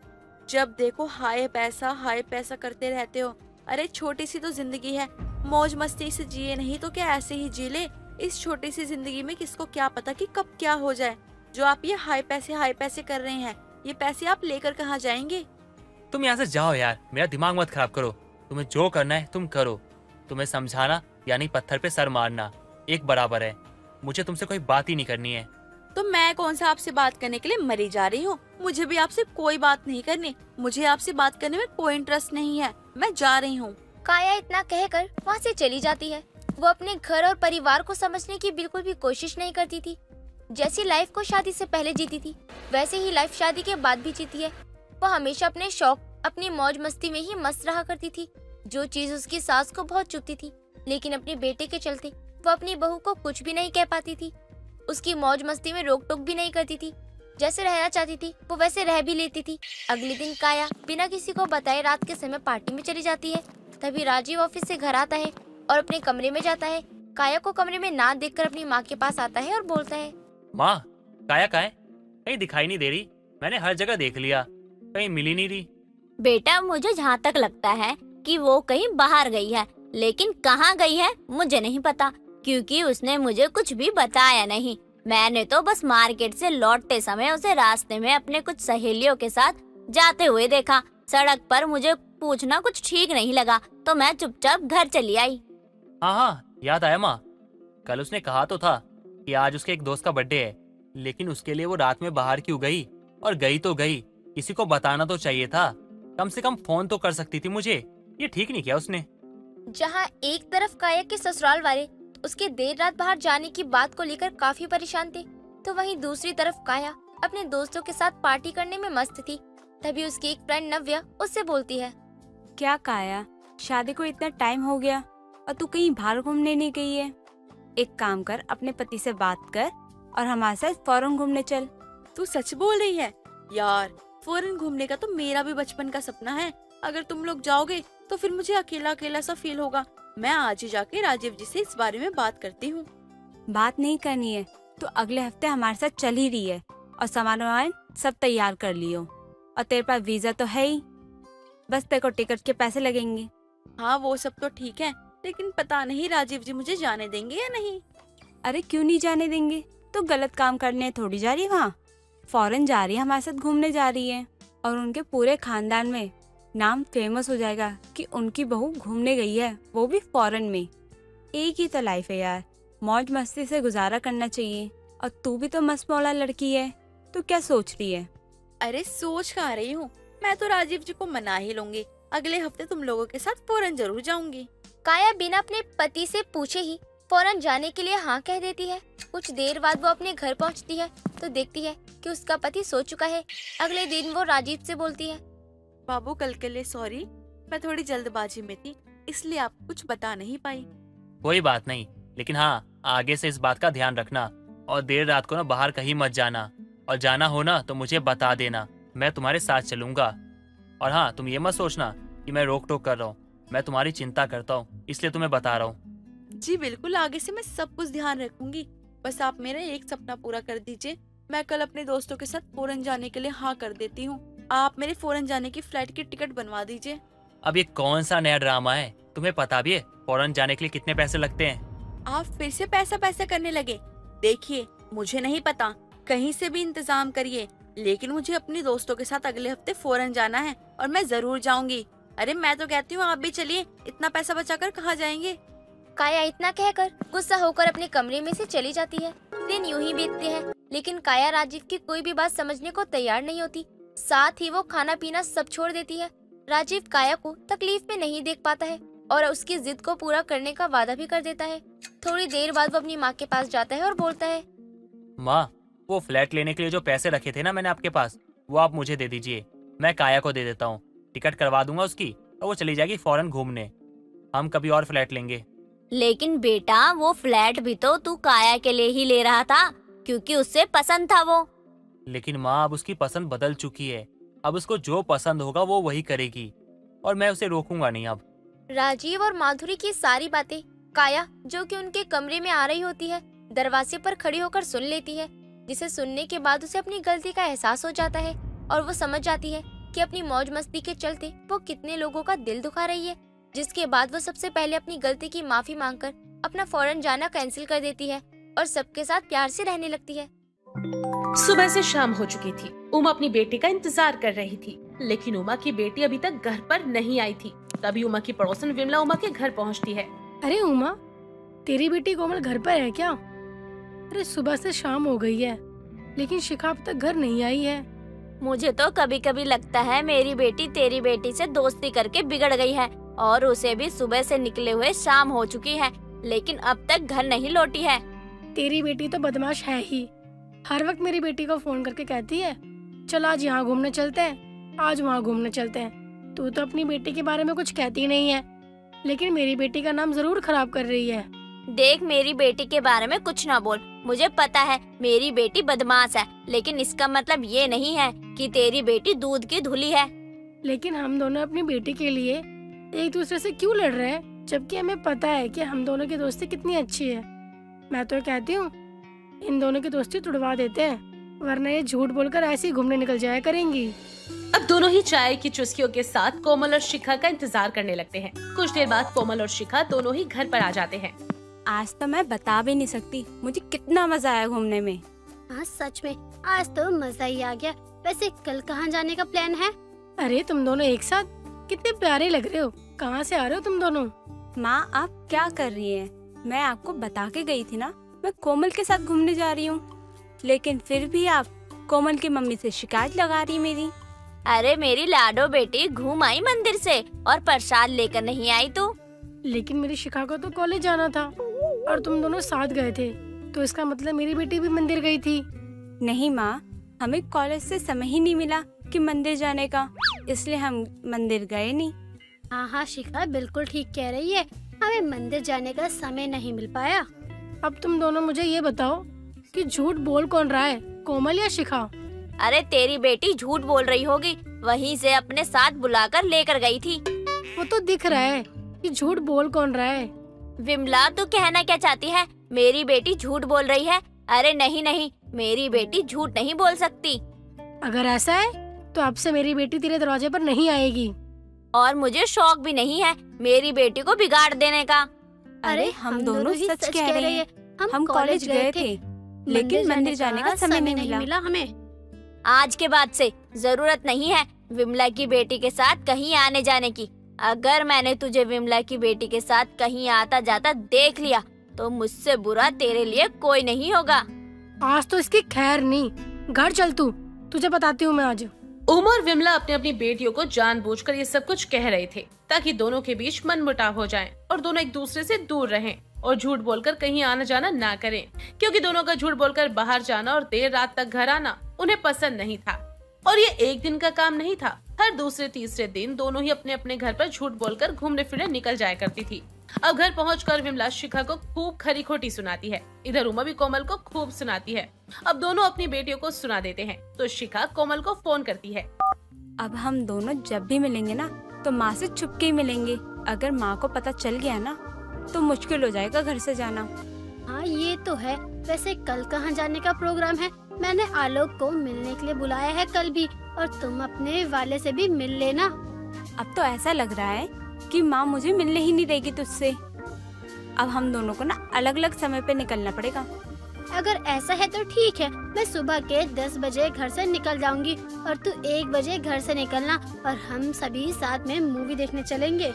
जब देखो हाय पैसा करते रहते हो। अरे छोटी सी तो जिंदगी है, मौज मस्ती से जिए नहीं तो क्या ऐसे ही जी ले। इस छोटी सी जिंदगी में किसको क्या पता कि कब क्या हो जाए। जो आप ये हाई पैसे कर रहे हैं, ये पैसे आप लेकर कहाँ जाएंगे? तुम यहाँ से जाओ यार, मेरा दिमाग मत खराब करो। तुम्हें जो करना है तुम करो। तुम्हें समझाना यानी पत्थर पे सर मारना एक बराबर है। मुझे तुमसे कोई बात ही नहीं करनी है। तो मैं कौन सा आपसे बात करने के लिए मरी जा रही हूँ? मुझे भी आपसे कोई बात नहीं करनी। मुझे आपसे बात करने में कोई इंटरेस्ट नहीं है। मैं जा रही हूँ। काया इतना कहकर वहाँ से चली जाती है। वो अपने घर और परिवार को समझने की बिल्कुल भी कोशिश नहीं करती थी। जैसी लाइफ को शादी से पहले जीती थी, वैसे ही लाइफ शादी के बाद भी जीती है। वो हमेशा अपने शौक, अपनी मौज मस्ती में ही मस्त रहा करती थी, जो चीज उसकी सास को बहुत चुभती थी। लेकिन अपने बेटे के चलते वो अपनी बहू को कुछ भी नहीं कह पाती थी। उसकी मौज मस्ती में रोक टोक भी नहीं करती थी। जैसे रहना चाहती थी वो वैसे रह भी लेती थी। अगले दिन काया बिना किसी को बताए रात के समय पार्टी में चली जाती है। तभी राजीव ऑफिस से घर आता है और अपने कमरे में जाता है। काया को कमरे में ना देखकर अपनी माँ के पास आता है और बोलता है, माँ, काया कहाँ है? कहीं दिखाई नहीं दे रही। मैंने हर जगह देख लिया, कहीं मिली नहीं रही। बेटा, मुझे जहाँ तक लगता है कि वो कहीं बाहर गई है, लेकिन कहाँ गई है मुझे नहीं पता, क्योंकि उसने मुझे कुछ भी बताया नहीं। मैंने तो बस मार्केट से लौटते समय उसे रास्ते में अपने कुछ सहेलियों के साथ जाते हुए देखा। सड़क पर मुझे पूछना कुछ ठीक नहीं लगा, तो मैं चुपचाप घर चली आई। हाँ, याद आया माँ। कल उसने कहा तो था कि आज उसके एक दोस्त का बर्थडे है, लेकिन उसके लिए वो रात में बाहर क्यों गई? और गई तो गई, किसी को बताना तो चाहिए था। कम से कम फोन तो कर सकती थी मुझे। ये ठीक नहीं किया उसने। जहाँ एक तरफ काया के ससुराल वाले उसके देर रात बाहर जाने की बात को लेकर काफी परेशान थे, तो वहीं दूसरी तरफ काया अपने दोस्तों के साथ पार्टी करने में मस्त थी। तभी उसकी एक फ्रेंड नव्या उससे बोलती है, क्या काया, शादी को इतना टाइम हो गया और तू कहीं बाहर घूमने नहीं गई है? एक काम कर, अपने पति से बात कर और हमारे साथ फौरन घूमने चल। तू सच बोल रही है? यार, फॉरेन घूमने का तो मेरा भी बचपन का सपना है। अगर तुम लोग जाओगे तो फिर मुझे अकेला अकेला सा फील होगा। मैं आज ही जाके राजीव जी से इस बारे में बात करती हूँ। बात नहीं करनी है तो अगले हफ्ते हमारे साथ चल ही रही है और सामान सब तैयार कर लियो। और तेरे पास वीजा तो है ही, बस तेरे को टिकट के पैसे लगेंगे। हाँ, वो सब तो ठीक है, लेकिन पता नहीं राजीव जी मुझे जाने देंगे या नहीं। अरे क्यों नहीं जाने देंगे? तो गलत काम करने थोड़ी जा रही है वहाँ। फॉरेन जा रही है, हमारे साथ घूमने जा रही है और उनके पूरे खानदान में नाम फेमस हो जाएगा कि उनकी बहू घूमने गई है, वो भी फॉरेन में। एक ही तो लाइफ है यार, मौज मस्ती से गुजारा करना चाहिए। और तू भी तो मस्त मौला लड़की है, तो क्या सोच रही है? अरे सोच कहाँ रही हूँ, मैं तो राजीव जी को मना ही लूंगी। अगले हफ्ते तुम लोगों के साथ फॉरेन जरूर जाऊंगी। काया बिना अपने पति से पूछे ही फौरन जाने के लिए हाँ कह देती है। कुछ देर बाद वो अपने घर पहुंचती है तो देखती है कि उसका पति सो चुका है। अगले दिन वो राजीव से बोलती है, बाबू कल के लिए सॉरी, मैं थोड़ी जल्दबाजी में थी इसलिए आपको कुछ बता नहीं पाई। कोई बात नहीं, लेकिन हाँ, आगे से इस बात का ध्यान रखना और देर रात को ना बाहर कहीं मत जाना। और जाना हो ना तो मुझे बता देना, मैं तुम्हारे साथ चलूंगा। और हाँ, तुम ये मत सोचना कि मैं रोक टोक कर रहा हूँ, मैं तुम्हारी चिंता करता हूँ इसलिए तुम्हें बता रहा हूँ। जी बिल्कुल, आगे से मैं सब कुछ ध्यान रखूंगी। बस आप मेरा एक सपना पूरा कर दीजिए। मैं कल अपने दोस्तों के साथ फॉरेन जाने के लिए हाँ कर देती हूँ। आप मेरे फॉरेन जाने की फ्लाइट की टिकट बनवा दीजिए। अब ये कौन सा नया ड्रामा है? तुम्हें पता भी है फॉरेन जाने के लिए कितने पैसे लगते हैं? आप फिर से पैसा पैसा करने लगे। देखिए, मुझे नहीं पता, कहीं से भी इंतजाम करिए, लेकिन मुझे अपने दोस्तों के साथ अगले हफ्ते फॉरेन जाना है और मैं जरूर जाऊंगी। अरे मैं तो कहती हूँ आप भी चलिए, इतना पैसा बचाकर कहाँ जाएंगे। काया इतना कहकर गुस्सा होकर अपने कमरे में से चली जाती है। दिन यूं ही बीतते हैं, लेकिन काया राजीव की कोई भी बात समझने को तैयार नहीं होती। साथ ही वो खाना पीना सब छोड़ देती है। राजीव काया को तकलीफ में नहीं देख पाता है और उसकी जिद को पूरा करने का वादा भी कर देता है। थोड़ी देर बाद वो अपनी माँ के पास जाता है और बोलता है, माँ, वो फ्लैट लेने के लिए जो पैसे रखे थे ना मैंने आपके पास, वो आप मुझे दे दीजिए। मैं काया को दे देता हूँ, टिकट करवा दूंगा उसकी और वो चली जाएगी फॉरेन घूमने। हम कभी और फ्लैट लेंगे। लेकिन बेटा, वो फ्लैट भी तो तू काया के लिए ही ले रहा था, क्योंकि उससे पसंद था वो। लेकिन माँ, अब उसकी पसंद बदल चुकी है। अब उसको जो पसंद होगा वो वही करेगी और मैं उसे रोकूंगा नहीं। अब राजीव और माधुरी की सारी बातें काया, जो कि उनके कमरे में आ रही होती है, दरवाजे पर खड़ी होकर सुन लेती है, जिसे सुनने के बाद उसे अपनी गलती का एहसास हो जाता है और वो समझ जाती है कि अपनी मौज मस्ती के चलते वो कितने लोगों का दिल दुखा रही है। जिसके बाद वो सबसे पहले अपनी गलती की माफी मांगकर अपना फौरन जाना कैंसिल कर देती है और सबके साथ प्यार से रहने लगती है। सुबह से शाम हो चुकी थी। उमा अपनी बेटी का इंतजार कर रही थी, लेकिन उमा की बेटी अभी तक घर पर नहीं आई थी। तभी उमा की पड़ोसन विमला उमा के घर पहुंचती है। अरे उमा, तेरी बेटी कोमल घर पर है क्या? अरे सुबह से शाम हो गई है, लेकिन शिखा अब तक घर नहीं आई है। मुझे तो कभी कभी लगता है मेरी बेटी तेरी बेटी से दोस्ती करके बिगड़ गई है और उसे भी सुबह से निकले हुए शाम हो चुकी है, लेकिन अब तक घर नहीं लौटी है। तेरी बेटी तो बदमाश है ही। हर वक्त मेरी बेटी को फोन करके कहती है चल आज यहाँ घूमने चलते हैं, आज वहाँ घूमने चलते हैं। तू तो अपनी बेटी के बारे में कुछ कहती नहीं है, लेकिन मेरी बेटी का नाम जरूर खराब कर रही है। देख, मेरी बेटी के बारे में कुछ ना बोल। मुझे पता है मेरी बेटी बदमाश है, लेकिन इसका मतलब ये नहीं है कि तेरी बेटी दूध की धुली है। लेकिन हम दोनों अपनी बेटी के लिए एक दूसरे से क्यों लड़ रहे हैं, जबकि हमें पता है कि हम दोनों की दोस्ती कितनी अच्छी है। मैं तो कहती हूँ इन दोनों की दोस्ती तुड़वा देते हैं, वरना ये झूठ बोलकर ऐसे ही घूमने निकल जाया करेंगी। अब दोनों ही चाय की चुस्कियों के साथ कोमल और शिखा का इंतजार करने लगते हैं। कुछ देर बाद कोमल और शिखा दोनों ही घर पर आ जाते हैं। आज तो मैं बता भी नहीं सकती मुझे कितना मजा आया घूमने में। हाँ सच में, आज तो मजा ही आ गया। वैसे कल कहाँ जाने का प्लान है? अरे तुम दोनों एक साथ कितने प्यारे लग रहे हो। कहाँ से आ रहे हो तुम दोनों? माँ आप क्या कर रही हैं? मैं आपको बता के गई थी ना मैं कोमल के साथ घूमने जा रही हूँ, लेकिन फिर भी आप कोमल की मम्मी से शिकायत लगा रही मेरी। अरे मेरी लाडो बेटी घूम आई मंदिर से और प्रसाद लेकर नहीं आई तू। लेकिन मेरी शिखा को तो कॉलेज जाना था और तुम दोनों साथ गए थे, तो इसका मतलब मेरी बेटी भी मंदिर गई थी। नहीं माँ, हमें कॉलेज से समय ही नहीं मिला कि मंदिर जाने का, इसलिए हम मंदिर गए नहीं। हाँ हाँ शिखा बिल्कुल ठीक कह रही है, हमें मंदिर जाने का समय नहीं मिल पाया। अब तुम दोनों मुझे ये बताओ कि झूठ बोल कौन रहा है, कोमल या शिखा? अरे तेरी बेटी झूठ बोल रही होगी, वहीं से अपने साथ बुलाकर लेकर गई थी। वो तो दिख रहा है कि झूठ बोल कौन रहा है। विमला तू कहना क्या चाहती है? मेरी बेटी झूठ बोल रही है? अरे नहीं नहीं, मेरी बेटी झूठ नहीं बोल सकती। अगर ऐसा है तो अब से मेरी बेटी तेरे दरवाजे पर नहीं आएगी। और मुझे शौक भी नहीं है मेरी बेटी को बिगाड़ देने का। अरे हम दोनों सच कह रहे हैं। हम कॉलेज गए थे, लेकिन मंदिर जाने का समय नहीं मिला हमें। आज के बाद से जरूरत नहीं है विमला की बेटी के साथ कहीं आने जाने की। अगर मैंने तुझे विमला की बेटी के साथ कहीं आता जाता देख लिया तो मुझसे बुरा तेरे लिए कोई नहीं होगा। आज तो इसकी खैर नहीं, घर चल तू, तुझे बताती हूँ मैं आज। उमा और विमला अपने अपनी बेटियों को जानबूझकर ये सब कुछ कह रहे थे ताकि दोनों के बीच मनमुटाव हो जाए और दोनों एक दूसरे से दूर रहें और झूठ बोलकर कहीं आना जाना ना करें, क्योंकि दोनों का झूठ बोलकर बाहर जाना और देर रात तक घर आना उन्हें पसंद नहीं था। और ये एक दिन का काम नहीं था, हर दूसरे तीसरे दिन दोनों ही अपने अपने घर पर झूठ बोलकर घूमने फिरने निकल जाया करती थी। अब घर पहुंचकर विमला शिखा को खूब खरी खोटी सुनाती है, इधर उमा भी कोमल को खूब सुनाती है। अब दोनों अपनी बेटियों को सुना देते हैं तो शिखा कोमल को फोन करती है। अब हम दोनों जब भी मिलेंगे ना तो माँ से छुप के ही मिलेंगे। अगर माँ को पता चल गया ना तो मुश्किल हो जाएगा घर से जाना। हाँ ये तो है। वैसे कल कहाँ जाने का प्रोग्राम है? मैंने आलोक को मिलने के लिए बुलाया है कल भी, और तुम अपने वाले से भी मिल लेना। अब तो ऐसा लग रहा है कि माँ मुझे मिलने ही नहीं देगी तुझसे। अब हम दोनों को ना अलग अलग समय पे निकलना पड़ेगा। अगर ऐसा है तो ठीक है, मैं सुबह के 10 बजे घर से निकल जाऊंगी और तू 1 बजे घर से निकलना और हम सभी साथ में मूवी देखने चलेंगे।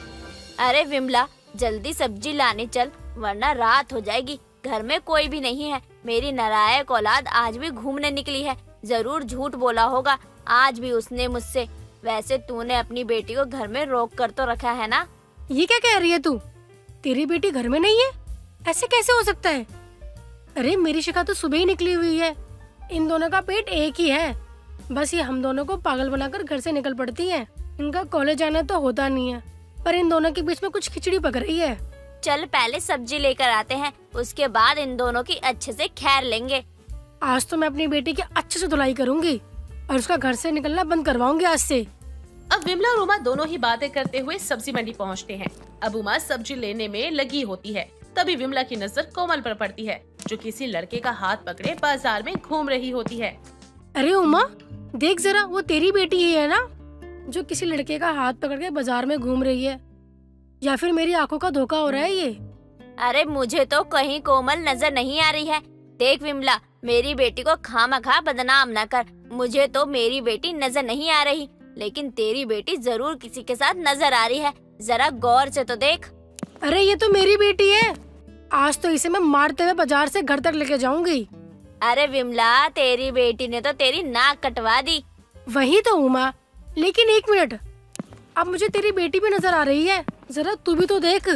अरे विमला जल्दी सब्जी लाने चल, वरना रात हो जाएगी। घर में कोई भी नहीं है। मेरी नालायक औलाद आज भी घूमने निकली है, जरूर झूठ बोला होगा आज भी उसने मुझसे। वैसे तूने अपनी बेटी को घर में रोक कर तो रखा है ना? ये क्या कह रही है तू? तेरी बेटी घर में नहीं है? ऐसे कैसे हो सकता है? अरे मेरी शिखा तो सुबह ही निकली हुई है। इन दोनों का पेट एक ही है, बस ये हम दोनों को पागल बनाकर घर से निकल पड़ती है। इनका कॉलेज जाना तो होता नहीं है, पर इन दोनों के बीच में कुछ खिचड़ी पक रही है। चल पहले सब्जी लेकर आते हैं, उसके बाद इन दोनों की अच्छे से खैर लेंगे। आज तो मैं अपनी बेटी की अच्छे से धुलाई करूंगी और उसका घर से निकलना बंद करवाऊंगी आज से। अब विमला और उमा दोनों ही बातें करते हुए सब्जी मंडी पहुंचते हैं। अब उमा सब्जी लेने में लगी होती है, तभी विमला की नजर कोमल पर पड़ती है जो किसी लड़के का हाथ पकड़े बाजार में घूम रही होती है। अरे उमा देख जरा, वो तेरी बेटी ही है ना जो किसी लड़के का हाथ पकड़ के बाजार में घूम रही है, या फिर मेरी आंखों का धोखा हो रहा है ये? अरे मुझे तो कहीं कोमल नजर नहीं आ रही है। देख विमला, मेरी बेटी को खामखा बदनाम न कर। मुझे तो मेरी बेटी नजर नहीं आ रही, लेकिन तेरी बेटी जरूर किसी के साथ नजर आ रही है। जरा गौर से तो देख। अरे ये तो मेरी बेटी है। आज तो इसे मैं मारते हुए बाजार से घर तक लेके जाऊंगी। अरे विमला, तेरी बेटी ने तो तेरी नाक कटवा दी। वही तो उमा, लेकिन एक मिनट, अब मुझे तेरी बेटी भी नजर आ रही है। जरा तू भी तो देख,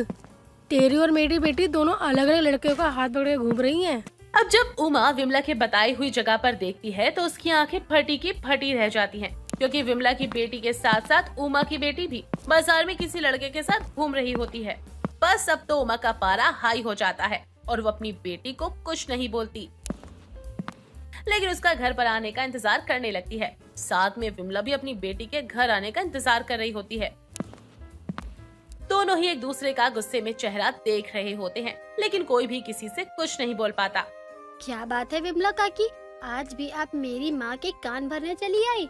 तेरी और मेरी बेटी दोनों अलग अलग लड़कियों का हाथ पकड़े घूम रही हैं। अब जब उमा विमला के बताई हुई जगह पर देखती है तो उसकी आंखें फटी की फटी रह जाती हैं, क्योंकि विमला की बेटी के साथ साथ उमा की बेटी भी बाजार में किसी लड़के के साथ घूम रही होती है। बस अब तो उमा का पारा हाई हो जाता है और वो अपनी बेटी को कुछ नहीं बोलती, लेकिन उसका घर पर आने का इंतजार करने लगती है। साथ में विमला भी अपनी बेटी के घर आने का इंतजार कर रही होती है। दोनों ही एक दूसरे का गुस्से में चेहरा देख रहे होते हैं, लेकिन कोई भी किसी से कुछ नहीं बोल पाता। क्या बात है विमला काकी, आज भी आप मेरी माँ के कान भरने चली आई?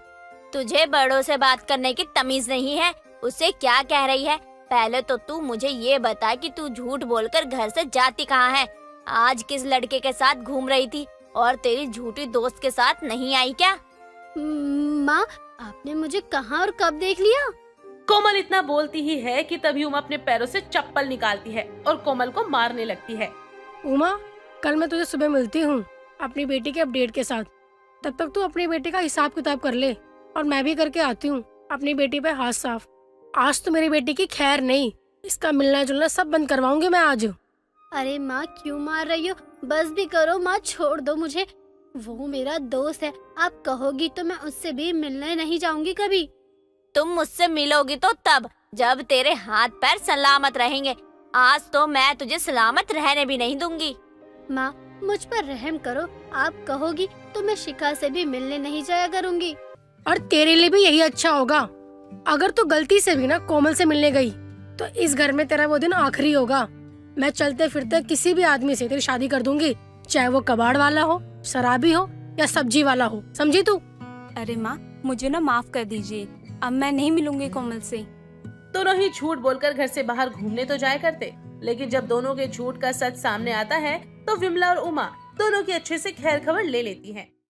तुझे बड़ों से बात करने की तमीज नहीं है? उससे क्या कह रही है? पहले तो तू मुझे ये बता कि तू झूठ बोलकर घर से जाती कहाँ है? आज किस लड़के के साथ घूम रही थी और तेरी झूठी दोस्त के साथ नहीं आई क्या? माँ, आपने मुझे कहाँ और कब देख लिया? कोमल इतना बोलती ही है कि तभी उमा अपने पैरों से चप्पल निकालती है और कोमल को मारने लगती है। उमा, कल मैं तुझे सुबह मिलती हूँ अपनी बेटी के अपडेट के साथ। तब तक तू अपनी बेटी का हिसाब किताब कर ले और मैं भी करके आती हूँ अपनी बेटी पे हाथ साफ। आज तो मेरी बेटी की खैर नहीं, इसका मिलना जुलना सब बंद करवाऊंगी मैं आज। अरे माँ, क्यों मार रही हो? बस भी करो माँ, छोड़ दो मुझे। वो मेरा दोस्त है, आप कहोगी तो मैं उससे भी मिलने नहीं जाऊंगी कभी। तुम मुझसे मिलोगी तो तब, जब तेरे हाथ पैर सलामत रहेंगे। आज तो मैं तुझे सलामत रहने भी नहीं दूंगी। माँ, मुझ पर रहम करो, आप कहोगी तो मैं शिखा से भी मिलने नहीं जाया करूँगी। और तेरे लिए भी यही अच्छा होगा। अगर तू गलती से भी ना कोमल से मिलने गई तो इस घर में तेरा वो दिन आखिरी होगा। मैं चलते फिरते किसी भी आदमी से तेरी शादी कर दूंगी, चाहे वो कबाड़ वाला हो, शराबी हो या सब्जी वाला हो, समझी तू? अरे माँ, मुझे ना माफ कर दीजिए, अब मैं नहीं मिलूंगी कोमल से। दोनों ही झूठ बोलकर घर से बाहर घूमने तो जाया करते, लेकिन जब दोनों के झूठ का सच सामने आता है तो विमला और उमा दोनों की अच्छे से खैर खबर ले लेती हैं।